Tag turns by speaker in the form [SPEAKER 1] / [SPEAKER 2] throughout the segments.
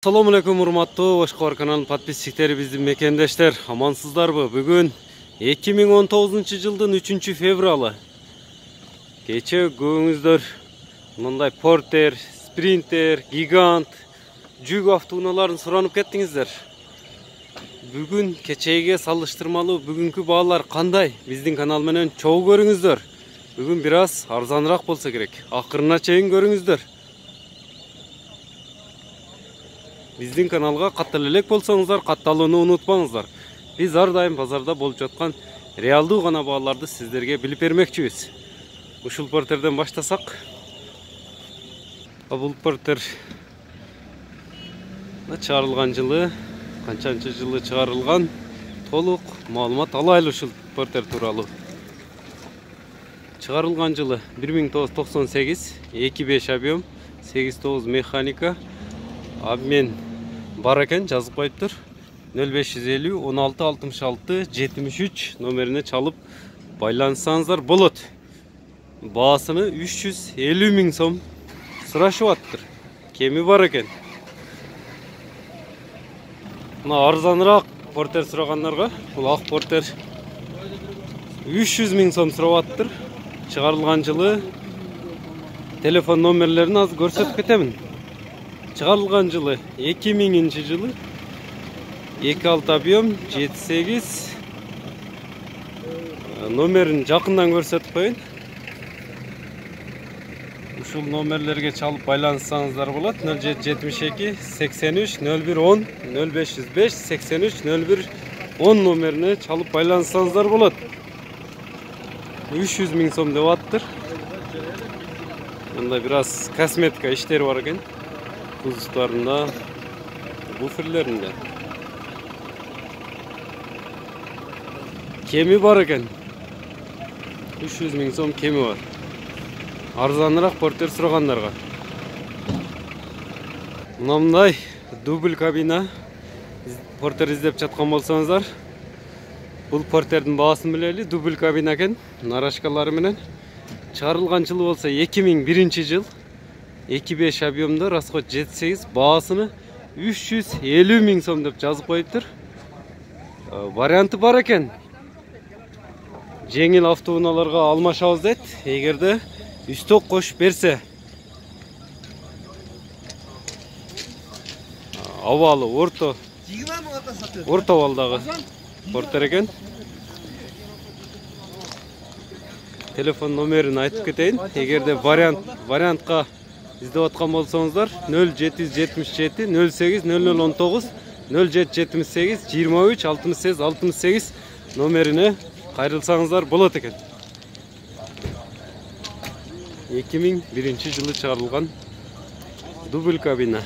[SPEAKER 1] Assalamu alaikum урматтуу Ошкор каналынын подписчиктери, биздин мекендештер, амансыздарбы? Бүгүн 2019 жылдын 3 февралы. Кече көңүздөр мындай Портер, Спринтер, Гигант, жүк автоунааларын суранып кеттиңиздер. Бүгүн кечеге салыштырмалуу бүгүнкү баалар кандай? Биздин канал менен чогуу көрүңүздөр. Бүгүн бир аз арзаныраак болсо керек. Акырына чейин көрүңүздөр. Биздин каналга каттала элек болсоңуздар, катталууну унутпаңыздар. Биз ар дайым базарда болуп жаткан реалдуу гана бааларды сиздерге билип бермекчибиз. Ушул портерден баштасак. Бул портер чыгарылган жылы, канчанчы жылы чыгарылган, толук маалымат алайлы ушул портер тууралуу. Чыгарылган жылы 1998, 2.5 объем, 8.9 механика. Обмен бар экен, жазып коюптур. 0550 16 66 73 номерине чалып байланышсаңыздар болот. Баасыны 350 миң сом сурашып аттыр. Кеми бар экен. Мына арзаныраак портер сурагандарга, бул ак портер 300 миң сом сурап аттыр. Чыгарылган жылы телефон номерлерин азыр көрсөтүп кетемин. Чыгарылган жылы 2000 жылы 2.6 объем 7.8 номерин жакындан көрсөтүп коюн. Ушул номерлерге чалып байланышсаңыздар болот. 0772 83 01 10 0505 83 01 10 номерине чалып байланышсаңыздар болот. 300 миң сом деп аттыр. Мында бир аз косметика иштери бар экен. Кузовтарында, буферлеринде. Кеми бар экен. 300 миң сом кеми бар. Арзаныраак портер сурагандарга. Мындай дубль кабина портер издеп жаткан болсоңуздар, бул портердин баасын билели. Дубль кабина экен, нарашкалары менен. Чыгарылган жылы болсо 2001 жыл. 2.5 объемда, расход 7.8, баасыны 350 миң сом деп жазып коюптур. Варианты бар экен. Жеңил автоунааларга алмашабыз дейт, эгерде үстөк кошуп берсе. Абалы орто балдагы портер экен. Телефон номерин айтып кетейин. Эгерде вариантка издеп аткан болсоңуздар 0777 08 0019 0778 23 68 68 номерине кайрылсаңыздар болот экен. 2001 жылы чыгарылган дубль кабина.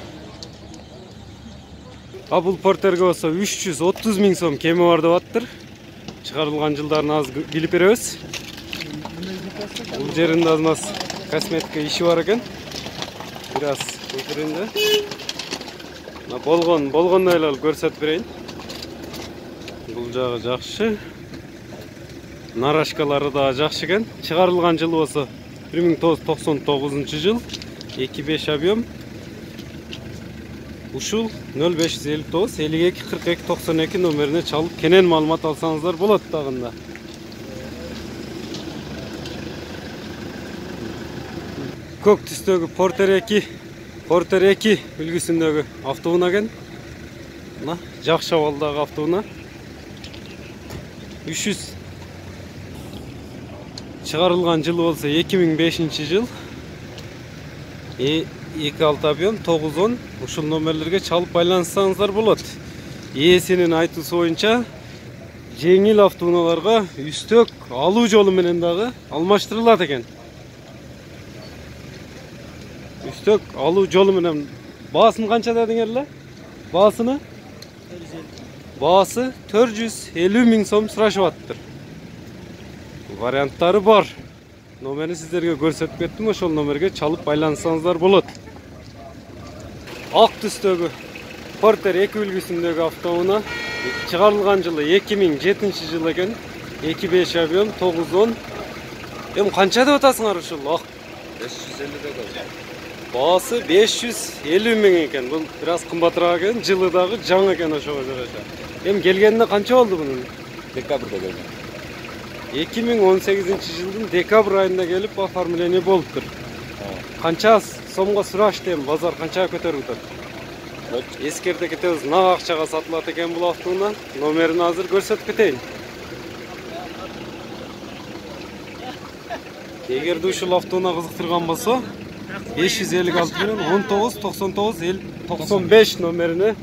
[SPEAKER 1] Бул портерге болсо 330 миң сом кеми бар деп аттыр. Чыгарылган жылдарын аз билип беребиз. Бул жеринде аз косметика иши бар экен. Biraz көтөрүндө. Болгондой эле көрсөтүп берейин. Бул жагы жакшы. Нарашкалары да жакшы экен. Чыгарылган жылы болсо 1999 жыл, 2.5 объем. Ушул 0559 52 42 92 номерине чалып кенен маалымат алсаңыздар болот дагында. Көк түстөгү Портер 2 үлгүсүндөгү автоунаа экен. Мына жакшы абалдагы автоунаа. 300. Чыгарылган жылы болсо 2005 жыл. 2.6 объем 910. Ушул номерлерге чалып байланышсаңыздар болот. Ээсинин айтуусу боюнча жеңил автоунааларга үстөк алуу жолу менен дагы алмаштырылат экен. Үстөк алуу жолу менен. Баасын канча дедиңер эле? Баасы 450 миң сом сурашып аттыр. Варианттары бар. Номерин сиздерге көрсөтүп кеттим, ошол номерге чалып байланышсаңыздар болот. Ак түстөгү Портер 2 үлгүсүндөгү автоунаа чыгарылган жылы 2007 жыл экен. 2.5 объем 910. Канча деп атасыңар ушул ак? 550 деп Baası 550 мың екен. Бұл biraz қымбатырақ екен, жылы дағы жаңа екен ошоға жараша. Эми келгенине канча болду бунун?
[SPEAKER 2] Декабрда келdim.
[SPEAKER 1] 2018 жылдын декабрь айында келип оформление болуптур. Канча сомго сурашты, эми базар канча көтөрүп атат? Эскерте кетебиз, нак акчага сатылат экен бул автоунаа. Номерин азыр көрсөтүп кетейин. Эгерде ушул автоунаа кызыктырган болсо, 556 менен 1999 номерине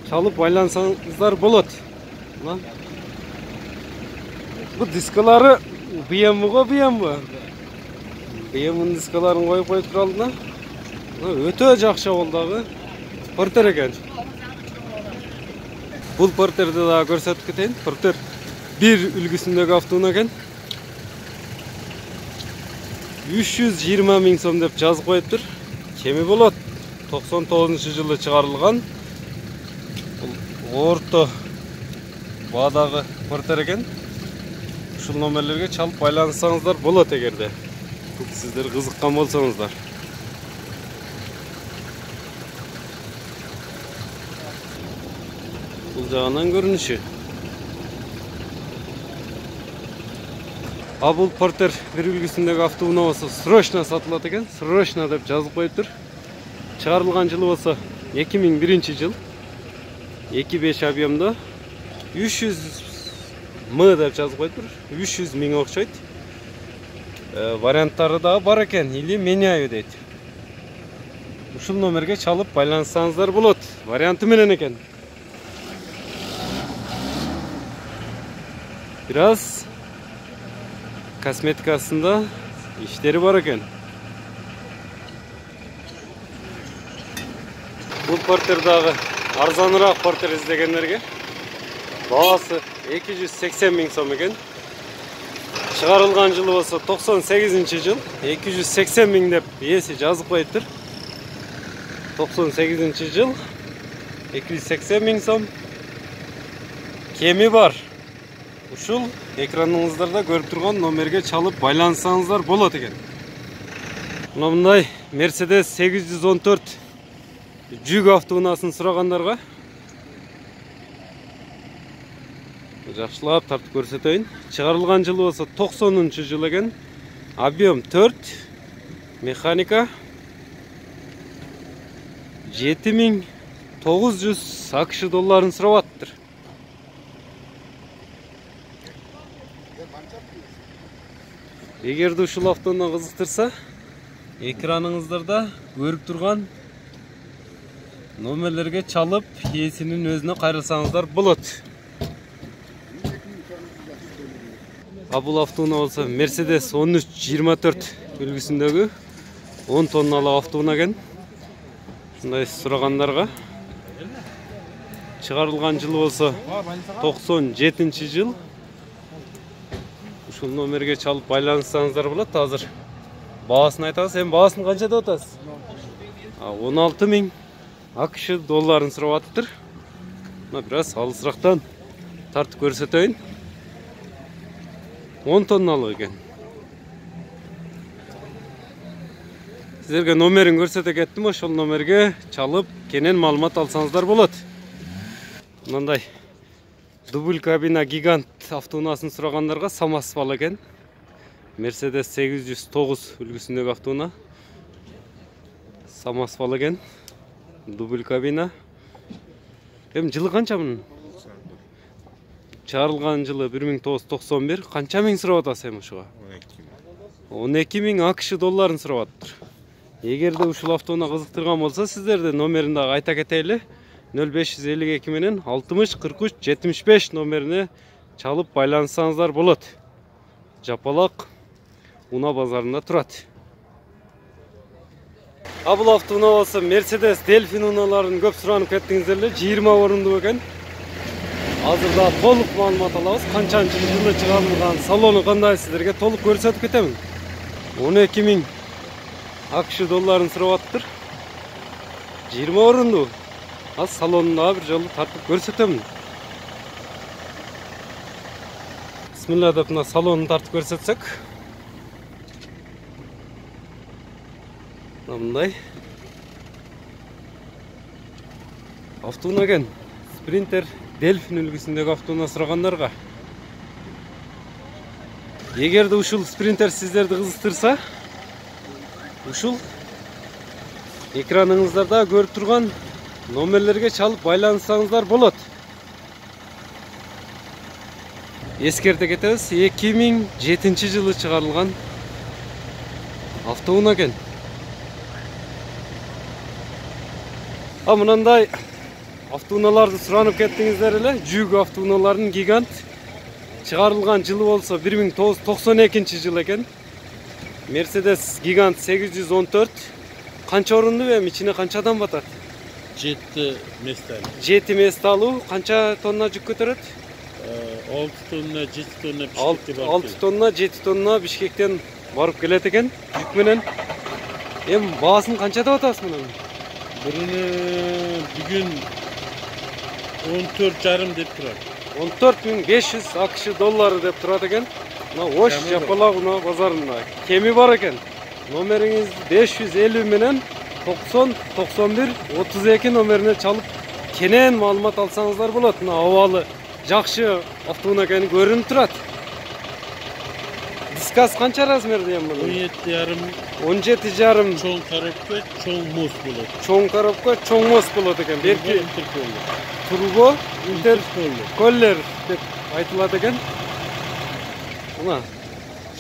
[SPEAKER 1] чалып байлансаңыздар болот. Бу дискалары BMW-го BMW. BMW-нын дискаларын коюп туралы да. Өтө жакшы болдагы портер экен. Бул портерди да көрсөтүп кетейин. Портер 1 үлгүсүндөгү автоунаа экен. 320 мың сом деп жазып коюптур. Кеми болот. 99-жылы чыгарылган. Орто баадагы портер экен. Ушул номерлерге чалып байлансаңыздар болот эгерде. Сиздер кызыккан болсоңуздар. Бул жагынан көрүнүшү. Бул портер бир үлгүсүндөгү автоунаа болсо срочно сатылат экен. Срочно деп жазып коюптур. Чыгарылган жылы болсо 2001 жыл. 2.5 объемдо 300 мың деп жазып коюптур. 300 мың окшойт. Варианттары да бар экен. Или меняю дейт. Ушул номерге чалып байлансаңыздар болот. Варианты менен экен. Biraz косметикасында иштери бар экен. Бул портер дагы арзаныраак портер издегендерге баасы 280 мың сом экен. Чыгарылган жылы болсо 98 жыл. 280 мың деп ээси жазып коюптур. 98 жыл. 280 мың сом. Кеми бар. Ушул экраныңыздарда көрүп турган номерге чалып байлансаңыздар болот экен. Мындай Mercedes 814 жүк автоунаасын сурагандарга жакшылап тартып көрсөтөйүн. Чыгарылган жылы болсо 90-жыл экен. Объем 4, механика 7900 акш долларын сурап аттыр. Эгерде ушул автоунаа кызыктырса, экраныңыздарда көрүп турган номерлерге чалып, ээсинин өзүнө кайрылсаңыздар болот. Бул автоунаа болсо Mercedes 1324 үлгүсүндөгү 10 тонналык автоунаа экен. Мындай сурагандарга чыгарылган жылы болсо 97-жыл. Ушул номерге чалып байлансаңыздар болот. Азыр баасын айтабыз. Эми баасын канча деп атасыз? 16 мың акш долларын сурап аттыр. Мына бираз алысырактан тартып көрсөтөйүн. 10 тонналык экен. Сиздерге номерин көрсөтө кеттим. Ошол номерге чалып кенен маалымат алсаңыздар болот. Мындай дубль кабина гигант автоунаасын сурагандарга самосвал экен. Mercedes 809 үлгүсүндөгү автоунаа. Самосвал экен. Дубль кабина. Эми жылы канча мунун? Чыгарылган жылы 1991. Канча миң сурап атасыз эми ушуга? 12 мың акш долларын сурап аттыр. Эгерде ушул автоунаа кызыктырган болсо, сиздерде номерин дагы айта кетели. 0552 менен 60 43 75 номерине чалып байлансаңыздар болот. Жапалак Уна базарында турат. Бул автоунаа болсо Mercedes Delfin унааларын көп суранып кеттиңиздер эле. 20 орундуу экен. Азырда толук маалымат алабыз. Канчанчы жылы чыгарылган, салону кандай, сиздерге толук көрсөтүп кетемин. 12 мың акш долларын сурап аттыр. 20 орундуу. Аз салонунда бир жолу тартып көрсөтөмүн. Бисмилла деп мына салонун тартып көрсөтсөк. Мындай Автоунаа экен. Спринтер Дельфин үлгүсүндөгү автоунаа сурагандарга. Эгерде ушул спринтер сиздерди кызыктырса, ушул экраныңыздарда көрүп турган номерлерге чалып байланышсаңыздар болот. Эскерте кетебиз, 2007-жылы чыгарылган автоунаа экен. Мынандай автоунааларды суранып кеттиңиздер эле. Жүк автоунааларынын гигант чыгарылган жылы болсо 1992 экен. Mercedes Gigant 814. Канча орундуу эми ичине канча адам батат?
[SPEAKER 2] 7 местали.
[SPEAKER 1] 7 месталуу, канча тонна жүк көтөрөт?
[SPEAKER 2] 6 тонна, 7 тонна Бишкекке барып.
[SPEAKER 1] 6 тонна, 7 тонна Бишкектен барып келет экен жүк менен. Эми баасын канча деп атасыз мунун?
[SPEAKER 2] Биrini бүгүн 14,5 деп турат.
[SPEAKER 1] 14.500 AQSh доллары деп турат экен. Мына Ош Жапалак базарында. Кеми бар экен. Номериңиз 550 менен 90 91 32 номерине чалып кенен маалымат алсаңыздар болот. Мына абалы жакшы автоунаа экени көрүнүп турат. Дискасы канча размерде эми муну?
[SPEAKER 2] 17,5
[SPEAKER 1] 17,5
[SPEAKER 2] чоң коробка, чоң мост болот.
[SPEAKER 1] Чоң коробка, чоң мост болот экен. Берки турбо интерколлер деп айтылат экен. Мына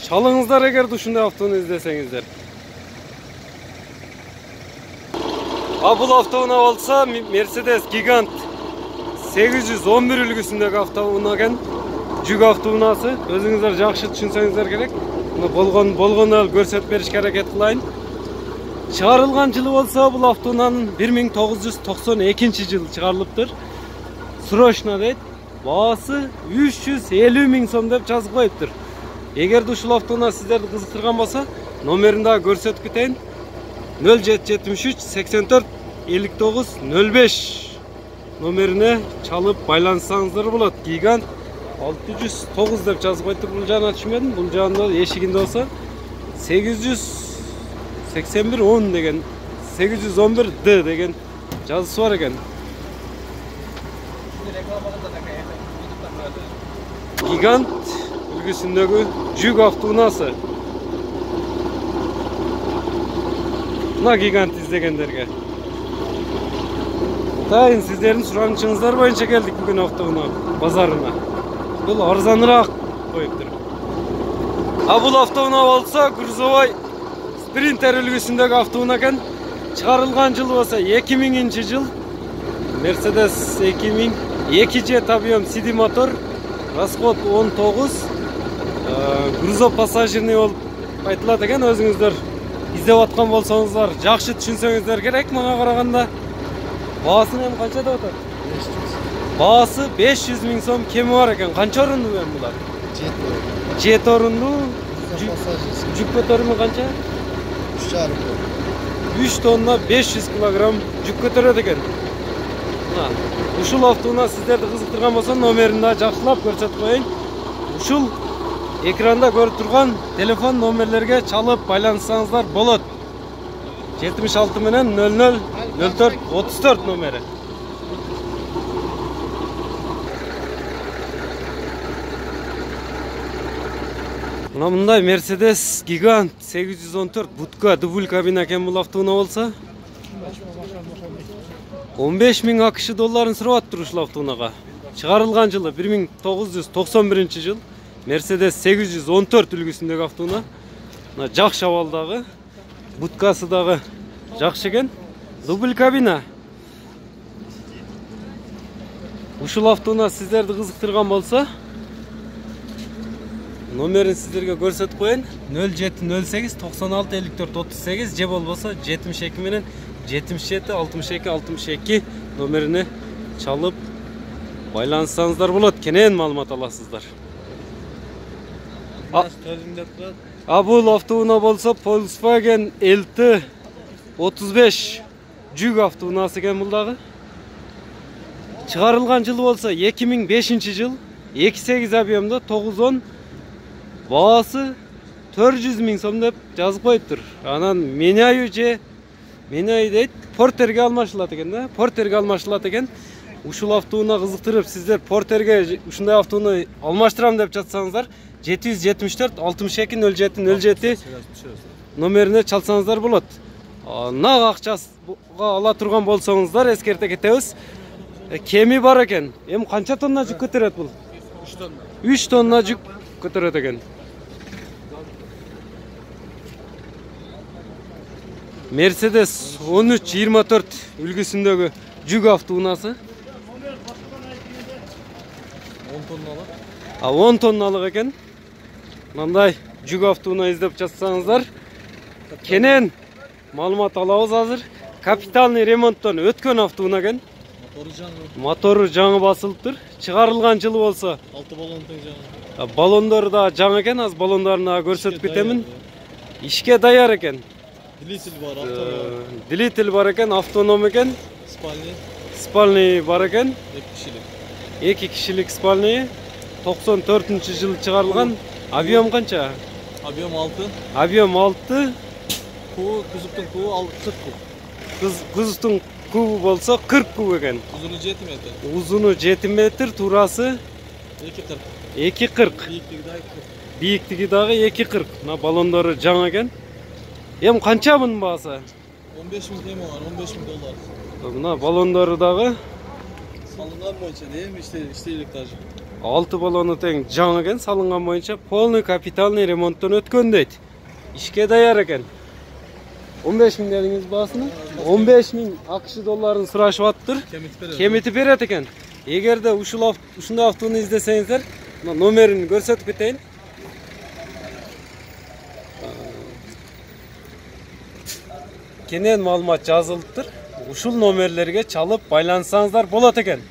[SPEAKER 1] чалыңыздар эгерде ушундай автоунаа издесеңиздер. Бул автоунаа болсо Mercedes Gigant 811 үлгүсүндөгү автоунаа экен. Жүк автоунаасы. Өзүңүздөр жакшы түшүнсөңүздөр керек. Мына болгону көрсөтүп беришке аракет кылайын. Чыгарылган жылы болсо бул автоунаанын 1992 жылы чыгарылыптыр. Срочно дейт. Баасы 350 миң сом деп жазып коюптур. Эгерде ушул автоунаа сиздерди кызыктырган болсо, номерин дагы көрсөтүп кетейин. 0773 84 59 05 номерине чалып байланышсаңыздар болот. Гигант 609 деп жазып коюптур. Бул жагына түшүнбөдүм. Бул жагында эшигинде болсо 881-10 деген 811D деген жазуусу бар экен. Гигант үлгүсүндөгү жүк автоунаасы. Мына Гигант издегендерге. Дайын сиздердин суранычыңыздар боюнча келдик бүгүн автоунаа базарына. Бул арзаныраак коюптур. Бул автоунаа болсо грузовой спринтер үлгүсүндөгү автоунаа экен. Чыгарылган жылы болсо 2000-жыл. Mercedes 2000 2 жет объем CD мотор. Расход 19. Грузов пассажирный болуп айтылат экен. Өзүңүздөр издеп аткан болсоңуздар, жакшы түшүнсөңүздөр керек мага караганда. Баасын эми канча деп атат? 500. Баасы 500 миң сом кеми бар экен. Канча орундуу эми булар? 7 орундуу. Жүк көтөрүмү канча? 3 тонна 500 килограмм жүк көтөрөт экен. Ушул автоунаа сиздерди кызыктырган болсо, номерин да жакшылап көрсөтүп коеюн. Ушул экранда көрүп турган телефон номерлерге чалып байланышсаңыздар болот. 76 менен 00 04 34 номери. Мына мындай Mercedes Gigant 814 будка дубль кабина экен бул автоунаа болсо. 15 миң AQSh долларын сурап аттыр ушул автоунаага. Чыгарылган жылы 1991 жыл. Mercedes 814 үлгүсүндөгү автоунаа. Мына жакшы абалдагы, будкасы дагы жакшы экен. Дубль кабина. Ушул автоунаа сиздерди кызыктырган болсо, номерин сиздерге көрсөтүп коеюн. 0708 96 54 38 же болбосо 72 менен 77 62 62 номерине чалып байланышсаңыздар болот. Кенен маалымат аласыздар. Бул автоунаа болсо Volkswagen LT 35 жүк автоунаасы экен бул дагы. Чыгарылган жылы болсо 2005-жыл. 2.8 объемдо 910. Баасы 400 миң сом деп жазып коюптур. Анан меняю же Мени дейт, портерге алмашылат экен да. Портерге алмашылат экен. Ушул автууна кызыктырып, сиздер портерге ушундай автууну алмаштырам деп жатсаңыздар, 774 62 07 07 номерине чалсаңыздар болот. Нак акчага ала турган болсоңуздар, эскерте кетебиз. Кеми бар экен. Эми канча тонна жүк көтөрөт бул?
[SPEAKER 2] 3 тонна.
[SPEAKER 1] 3 тонна жүк көтөрөт экен. Mercedes 1324 үлгүсүндөгү жүк автоунасы.
[SPEAKER 2] 10 тонналык.
[SPEAKER 1] 10 тонналык экен. Мындай жүк автоуна издеп жатсаңыздар, кенен маалымат алабыз азыр. Капитальный ремонттон өткөн автоуна экен. Мотору жаңы басылыптыр. Чыгарылган жылы болсо
[SPEAKER 2] 6 баллон тең жаңы.
[SPEAKER 1] Баллондору да жаңы экен, аз баллондорун көрсөтүп кетемин. Ишке даяр экен.
[SPEAKER 2] Двигатель бар, автоном.
[SPEAKER 1] Двигатель бар экен, автоном экен. Спальный бар экен. 2 кишилик спальный. 94-жылы чыгарылган. Объем канча?
[SPEAKER 2] Объем 6.
[SPEAKER 1] Объем 6.
[SPEAKER 2] Кузовтун кубу 40 куб.
[SPEAKER 1] Кузовтун кубу болсо 40 куб экен.
[SPEAKER 2] Узуну 7 метр.
[SPEAKER 1] Узуну 7 метр, турасы
[SPEAKER 2] 2,40.
[SPEAKER 1] 2,40.
[SPEAKER 2] Бийиктиги
[SPEAKER 1] Бийиктиги
[SPEAKER 2] дагы 40.
[SPEAKER 1] дагы 2,40. Мына баллондору жаңы экен. Эми канча мунун баасы?
[SPEAKER 2] 15 000 тем бар, 15 000 доллар.
[SPEAKER 1] Мына баллондору дагы
[SPEAKER 2] Салынган боюнча эми иштейлик даже.
[SPEAKER 1] 6 баллону тең жаңы экен, салынган боюнча полный капитальный ремонттон өткөн дейт. Ишке даяр экен. 15 000 дедиңиз баасыны? 15 000 акш долларын сурашып аттыр. Кемитип берет экен. Эгерде ушундай автууну издесеңиздер, номерин көрсөтүп кетейин. Кенен маалымат жазылыптыр. Ушул номерлерге чалып байлансаңыздар болот экен.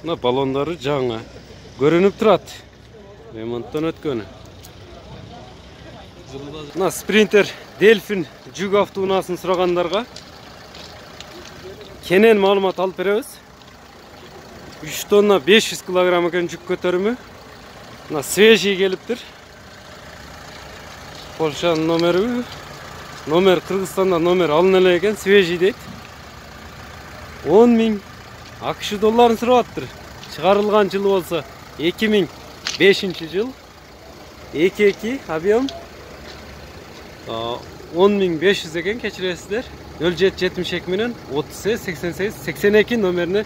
[SPEAKER 1] Мына баллондору жаңы көрүнүп турат. Ремонттон өткөнү. Мына спринтер Delfin жүк автоунасын сурагандарга кенен маалымат алып беребиз. 3 тонна 500 килограмм экен жүк көтөрүмү. Мына свежий келиптир. Польшанын номери. Номер Кыргызстанда номер алына эле экен, свежий дейт. 10 000 акш долларын сурап аттыр. Чыгарылган жылы болсо 2005-жыл. 22 объем 10.500 экен, кечиресиздер. 0772 менен 38 88 82 номерине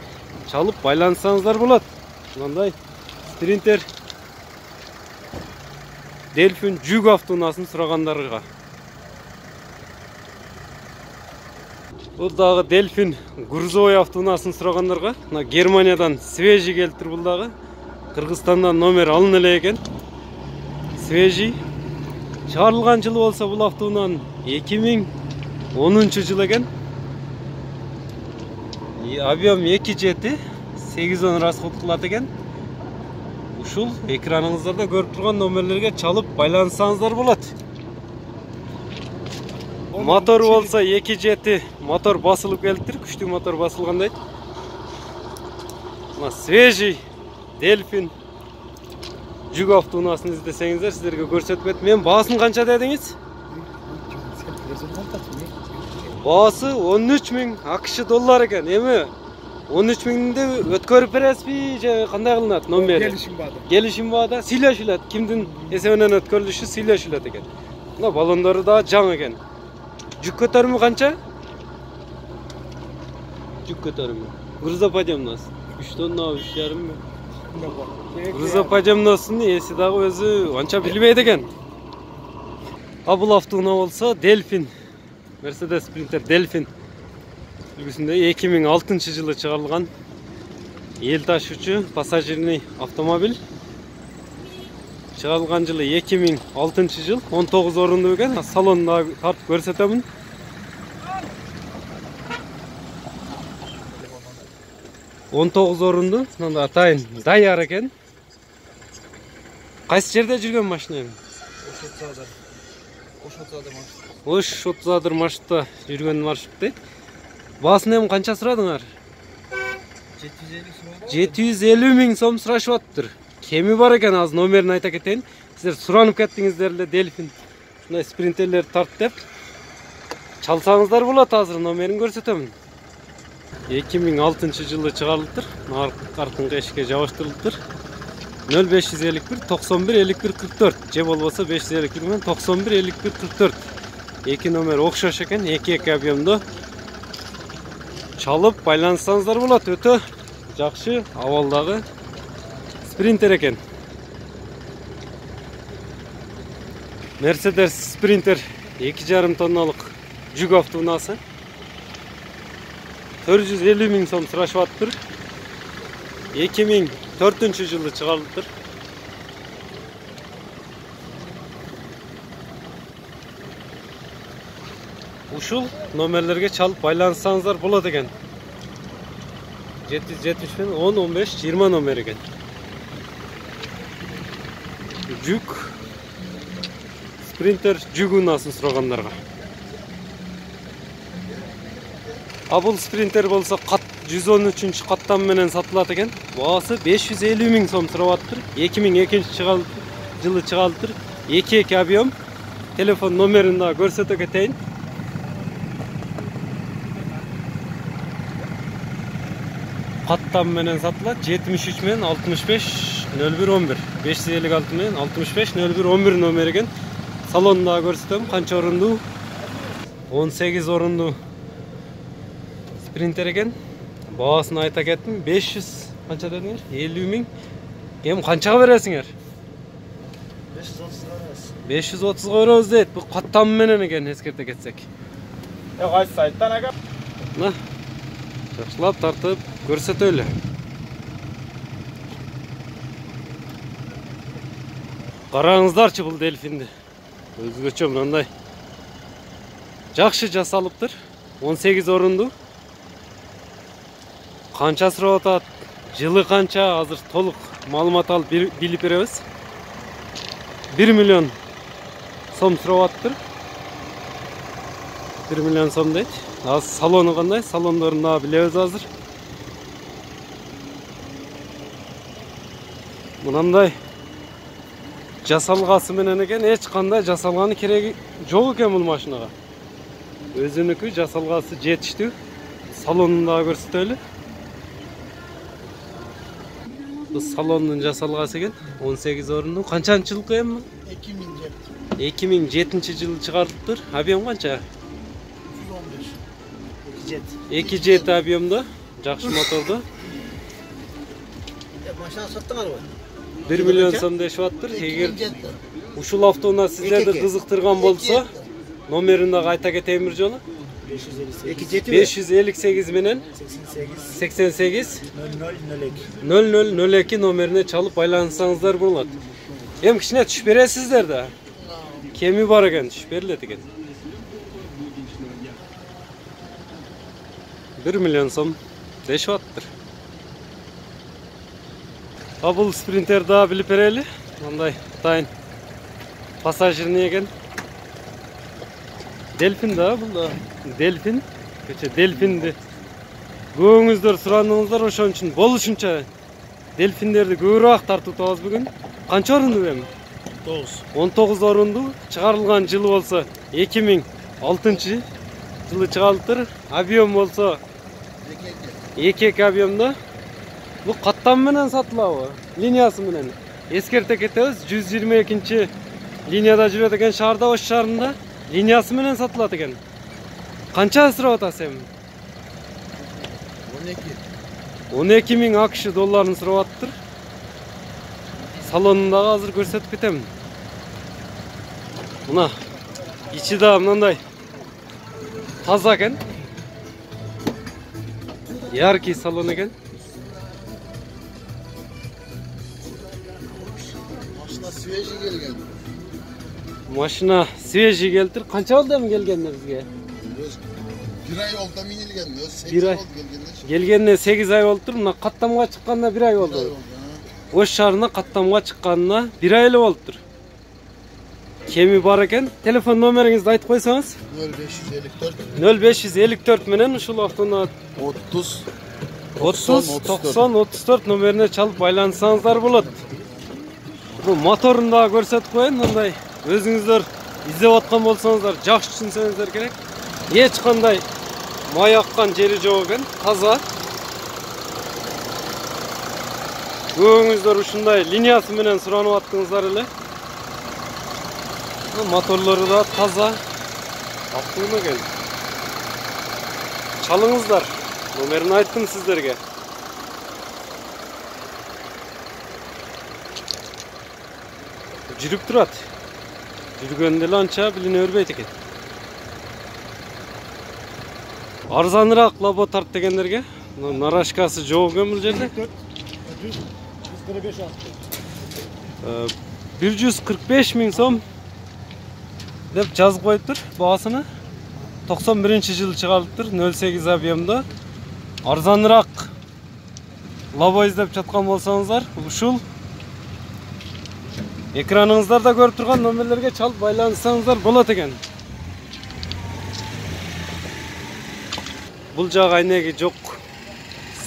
[SPEAKER 1] чалып байлансаңыздар болот. Мындай спринтер Delfin жүк автоунасын сурагандарга. Бул дагы Delfin грузовой автоунасын сурагандарга. Мына Германиядан свежий келиптир бул дагы. Кыргызстандан номер алына эле экен. Свежий. Чыгарылган жылы болсо бул автоунан 2010-жыл экен. Объем 2,7, 8 расход кылат экен. Ушул экраныңыздарда көрүп турган номерлерге чалып байлансаңыздар болот. Мотор болсо 2,7 мотор басылып келиптир, күчтүү мотор басылгандай. Мына свежий Delfin жүк автоунасын издесеңиздер, сиздерге көрсөтүп кетем. Мен баасын канча дедиңиз? Баасы 13 000 акш доллар экен. Эми 13 000-ди өткөрүп бересизби же кандай кылынат номери? Келишим баада сүйлөшүлөт. Кимдин эсебинен өткөрүлүшү сүйлөшүлөт экен. Мына баллондору да жаңы экен. Жүк көтөрүмү канча? Жүк көтөрүмү. Грузоподъемность 3 тонна 3,5 Грузоподъемностун эси дагы өзү анча билбейт экен. Бул автоуна болсо Delfin Mercedes Sprinter Delfin үлгүсүндө 2006-жылы чыгарылган эл ташуучу пассажирный автомобиль. Чыгарылган жылы 2006-жыл, 19 орундуу экен. Салонду тартып көрсөтөмүн. Он 19 орундуу, мында атайын даяр экен. Кайсы жерде жүргөн машина? Ош Отзадыр маршрутта жүргөн маршрут дейт. Баасын эми канча сурадыңар? 750 000 сом сурашып аттыр. Kemi бар екен, азыр номерин айта кетейин. Сиздер суранып кеттиңиздер эле Delfin ушундай спринтерлерди тарт деп. Чалсаңыздар болот, азыр номерин көрсөтөмүн. 2006 жылы чыгарылыптыр. Артыңкы эшикке жабыштырылыптыр. 0551 91 51 44 же болбосо 551 менен 91 51 44. Эки номер окшош экен, эки объемдо. Чалып байлансаңыздар болот. Өтө жакшы абалдагы спринтер экен. Mercedes Sprinter 2,5 тонналык жүк автоунасы. 450 миң сом сурашып атыптыр. 2004 жылы чыгарылыптыр. Ушул номерлерге чалып байлансаңыздар болот экен. 770 мен 10 15 20 номер экен. Жүк Sprinter жүк унасын сурагандарга. Бул Sprinter болсо 113 каттам менен сатылат экен. Баасы 550 миң сом сурап атыптыр. 2002 жылы чыгарылыптыр. 2 объем. Телефон номерин да көрсөтө кетейин. Каттам менен сатылат. 73 менен 65 01 11. 556 менен 65 01 11 номер экен. Салонда көрсөтөм, канча орундуу? 18 орундуу Sprinter экен. Баасын айта кеттим. 500 канча дедиңер? 50 миң. Эми канчага бересиңер? 530 беребиз дейт. Бул каттам менен экен, эскерте кетсек.
[SPEAKER 3] Кайсы сайттан ака?
[SPEAKER 1] Мына. Жакшылап тартып көрсөтөлү. Караңыздарчы бул Delfinди. Өзгөчө мындай. Жакшы жасалыптыр. 18 орундуу. Канча сурап атат? Жылы канча? Азыр толук маалымат алып билип беребиз. 1 миллион сом сурап атыптыр. 1 миллион сом дейт. Азыр салону кандай? Салондорун да билебиз азыр. Мынандай жасалгасы менен экен, эч кандай жасалганы кереги жок экен бул машинага. Өзүнүкү жасалгасы жетиштүү. Салонун да көрсөтөлү. Бул салондун жасалгасы экен. 18 орундуу. Канчанчы жылкы эми? 2007 жылы чыгарылыптыр. Объем канча? 2,7 объемдо, жакшы мотордо.
[SPEAKER 3] Машина саттыңарбы?
[SPEAKER 1] 1 миллион сом дешип атыптыр. Эгер ушул автоуна сиздерди кызыктырган болсо, номерин да айта кетейин бир жолу. 558 менен 88 0002 номерине чалып байлансаңыздар болот. Эми кичине түшүп бересиздер да. Кеми бар экен, түшүп берилет экен. 1 миллион сом дешип атыптыр. Бул Sprinter да билип берели. Мындай Кытайын пассажирный экен. Delfin да бул да. Delfin. Кече Delfinди көбүңүздөр сурандыңыздар, ошон үчүн болушунча Delfinдерди көбүрөөк тартып атабыз бүгүн. Канча орундуу эми? 19 орундуу. Чыгарылган жылы болсо 2006 жылы чыгарылыптыр. Объем болсо 2 объемдо. Бул каттам менен сатылабы? Линиясы менен. Эскерте кетебиз, 122 линияда жүрөт экен шаарда, Ош шаарында. Линиясы менен сатылат экен. Канча сурап атасыз эми? 12 миң АКШ долларын сурап атыптыр. Салонундагы азыр көрсөтүп кетемин. Мына ичи да мындай таза экен. Яркий салон экен.
[SPEAKER 3] Машина свежий келген.
[SPEAKER 1] Машина свежий келтир. Канча болду эми келгенине бизге?
[SPEAKER 3] 1 ай болду минилген.
[SPEAKER 1] 8 ай келгенине 8 ай болуптур. Мына каттамга чыкканына 1 ай болду. Ош шаарына каттамга чыкканына 1 ай эле болуптур. Кеми бар экен. Телефон номериңизди айтып койсоңуз? 0554 менен ушул автоуна 30 90 34 номерине чалып байлансаңыздар болот. Bu motorunu da көрсөтүп коеюн, мындай өзүңүздөр издеп аткан болсоңуздар, жакшы түшүнсөңүздөр керек. Эч кандай май аккан жери жок экен, таза. Көбүңүздөр ушундай линиясы менен суранып аттыңыздар эле. Моторлору да таза. Автоун экен. Чалыңыздар. Номерин айттым сиздерге. Жүрүп турат. Жүргөндө эле анча билине бербейт экен. Арзаныраак лабо тарт дегендерге, нарашкасы жок экен бул жерде. 145 миң сом деп жазып коюптур баасыны. 91-жылы чыгарылыптыр, 08 объемда. Арзаныраак лабо издеп жаткан болсоңуздар, ушул экраныңыздарда көрүп турган номерлерге чалып байланышсаңыздар болот экен. Бул жак айнеги жок.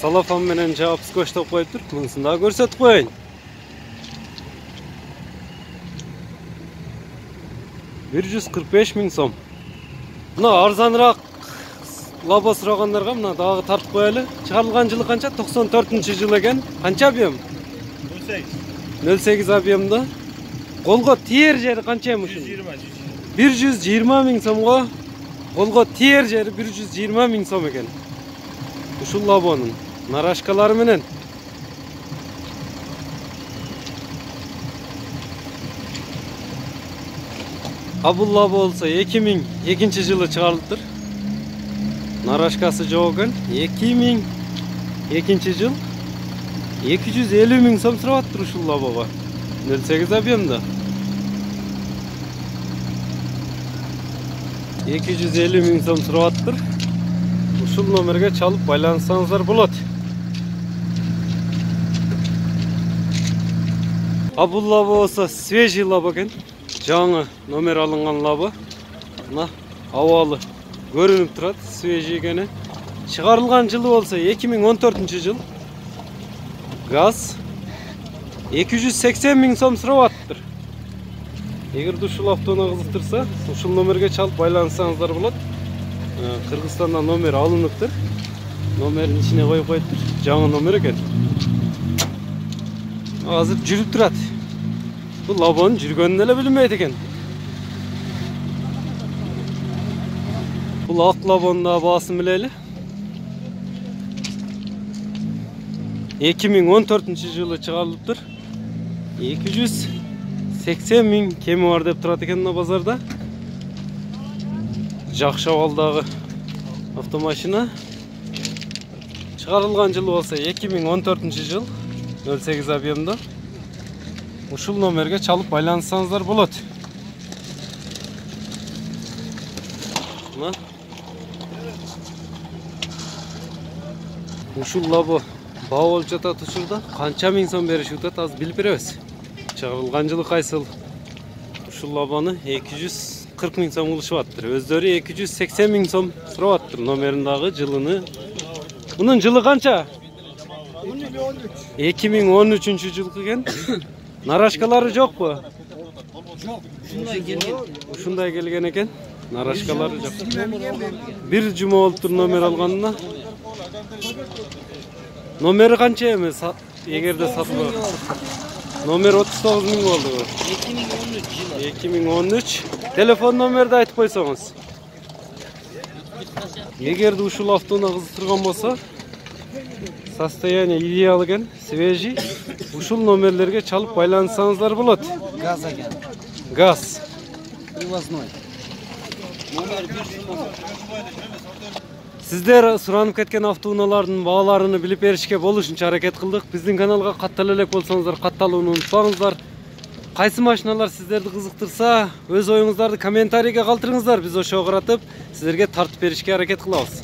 [SPEAKER 1] Салафан менен жаап скотчтоп коюптур. Мунусун да көрсөтүп коеюн. $145 миң сом. Мына арзаныраак лабо сурагандарга мына дагы тартып коелу. Чыгарылган жылы канча? 94-жылы экен. Канча объем? 08 объемда. Колго тиер жери канча эми ушул? 120 миң сомго. Колго тиер жери 120 миң сом экен. Ушул лабонун нарашкалары менен. Бул лабо болсо 2002-жылы чыгарылыптыр. Нарашкасы жок экен. 2002-жыл 250 миң сом сурап аттыр ушул лабого. 08 объемда. 250 миң сом сурап аттыр. Ушул номерге чалып байланышсаңыздар болот. Бул лабо болсо свежий лабо экен. Жаңы номер алынган лабо. Мына абалы көрүнүп турат, свежий экени. Чыгарылган жылы болсо 2014-жыл. Газ 280 миң сом сурап аттыр. Эгерде ушул автоуна кызыктырса, ушул номерге чалып байланышсаңыздар болот. Кыргызстандан номер алыныптыр. Номерин ичине коюп коюптур. Жаңы номер экен. Азыр жүрүп турат. Бул лабонун жүргөнүн эле билинбейт экен. Бул ак лабонун да баасын билели. 2014-жылы чыгарылыптыр. 280 миң кеми бар деп турат экен мына базарда. Жакшы абалдагы автомашина. Чыгарылган жылы болсо 2014-жыл 08 объемда. Ушул номерге чалып байланышсаңыздар болот. Ушул лабо баа болуп жатат учурда. Канча миң сом беришип атат, аз билип беребиз. Чыгарылган жылы кайсыл? Ушул лабону 240 миң сом кылышып аттыр. Өздөрү 280 миң сом сурап аттыр номериндагы жылыны. Мунун жылы канча? 2013-жылкы экен. Нарашкалары жокпу?
[SPEAKER 4] Жок,
[SPEAKER 1] Ушундай келген экен. Нарашкалары жок. Бир жума болуптур номер алганына. Номери канча эми эгерде сатылып? Номер 39 миң болду. 2013. Телефон номерди айтып койсоңуз. Эгерде ушул автоуна кызыктырган болсо, состояние идеал экен, свежий. Ушул номерлерге чалып байланышсаңыздар болот.
[SPEAKER 4] Газ экен.
[SPEAKER 1] Газ.
[SPEAKER 4] Привозной. Номер 1.
[SPEAKER 1] Сиздер суранып кеткен автоуналардын бааларını билип беришке болушунча аракет кылдык. Биздин каналга каттала элек болсоңуздар, катталууну унутпаңыздар. Кайсы машиналар сиздерди кызыктырса, өз оюңуздарды комментарийге калтырыңыздар. Биз ошого каратып сиздерге тартып беришке аракет кылабыз.